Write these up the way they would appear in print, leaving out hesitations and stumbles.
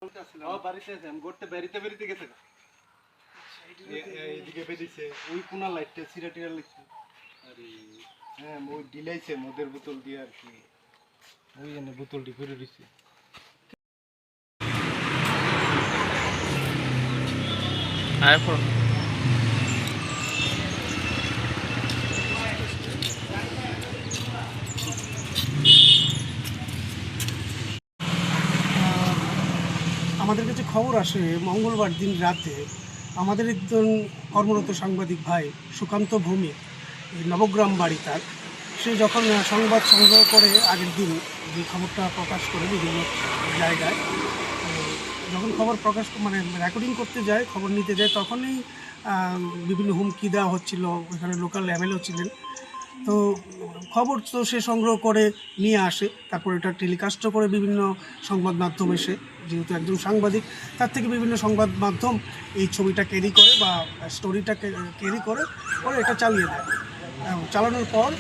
বাড়িতে আছে, আমি গড়তে বেরিতে গেছে এইদিকে বেরিয়েছে ওই কোনা লাইটটা সিরা টিরা লিখছে। আরে হ্যাঁ ওই ডিলাইছে মদের বোতল দিয়ে আর কি, ওই জন্য বোতলটি করে দিচ্ছে। এখন আমাদের কাছে খবর আসে মঙ্গলবার দিন রাতে আমাদের একজন কর্মরত সাংবাদিক ভাই সুকান্ত ভৌমিক, এই নবগ্রাম বাড়ি তার, সে যখন সংবাদ সংগ্রহ করে আগের দিন যে খবরটা প্রকাশ করে বিভিন্ন জায়গায়, যখন খবর প্রকাশ মানে রেকর্ডিং করতে যায়, খবর নিতে যায়, তখনই বিভিন্ন হুমকি দেওয়া হচ্ছিল। ওইখানে লোকাল এমএলএও ছিলেন। তো খবর তো সে সংগ্রহ করে নিয়ে আসে, তারপর এটা টেলিকাস্টও করে বিভিন্ন সংবাদ মাধ্যম এসে, যেহেতু একজন সাংবাদিক, তার থেকে বিভিন্ন সংবাদ মাধ্যম এই ছবিটা ক্যারি করে বা স্টোরিটা ক্যারি করে পরে এটা চালিয়ে দেয়। চালানোর পর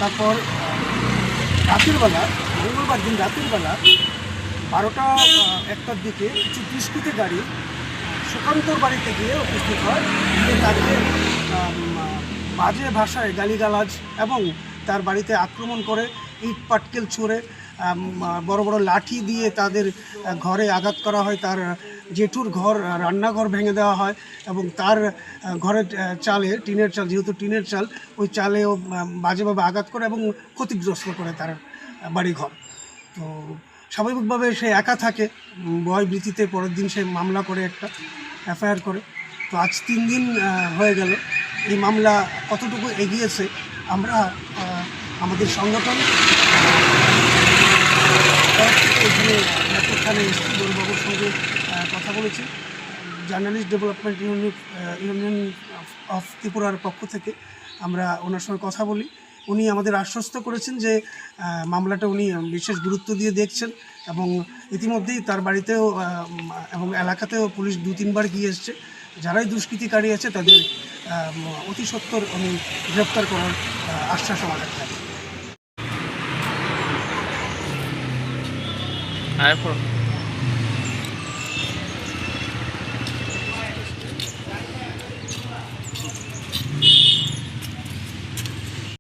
তারপর রাতের বেলা, মঙ্গলবার দিন রাতের বেলা 12টা-1টার দিকে কিছু দুষ্কৃতী গাড়ি সুকান্তর বাড়িতে গিয়ে উপস্থিত হয়, গিয়ে তাকে বাজে ভাষায় গালিগালাজ এবং তার বাড়িতে আক্রমণ করে, ইট পাটকেল ছুঁড়ে, বড় বড় লাঠি দিয়ে তাদের ঘরে আঘাত করা হয়। তার জেঠুর ঘর, রান্নাঘর ভেঙে দেওয়া হয় এবং তার ঘরের চালে, টিনের চাল, যেহেতু টিনের চাল, ওই চালেও বাজেভাবে আঘাত করে এবং ক্ষতিগ্রস্ত করে তার বাড়িঘর। তো স্বাভাবিকভাবে সে একা থাকে, ভয় ভীতিতে পরের দিন সে মামলা করে, একটা এফআইআর করে। তো আজ 3 দিন হয়ে গেল। এই মামলা কতটুকু এগিয়েছে আমরা আমাদের সংগঠন এখানে থানায় এসেছি, দোলবাবুর সঙ্গে কথা বলেছি। জার্নালিস্ট ডেভেলপমেন্ট ইউনিয়ন অফ ত্রিপুরার পক্ষ থেকে আমরা ওনার সঙ্গে কথা বলি। উনি আমাদের আশ্বস্ত করেছেন যে মামলাটা উনি বিশেষ গুরুত্ব দিয়ে দেখছেন এবং ইতিমধ্যেই তার বাড়িতেও এবং এলাকাতেও পুলিশ 2-3 বার গিয়ে এসছে। যারাই দুষ্কৃতিকারী আছে তাদের অতি সত্বর উনি গ্রেপ্তার করার আশ্বাস আমাদের থাকে। এখন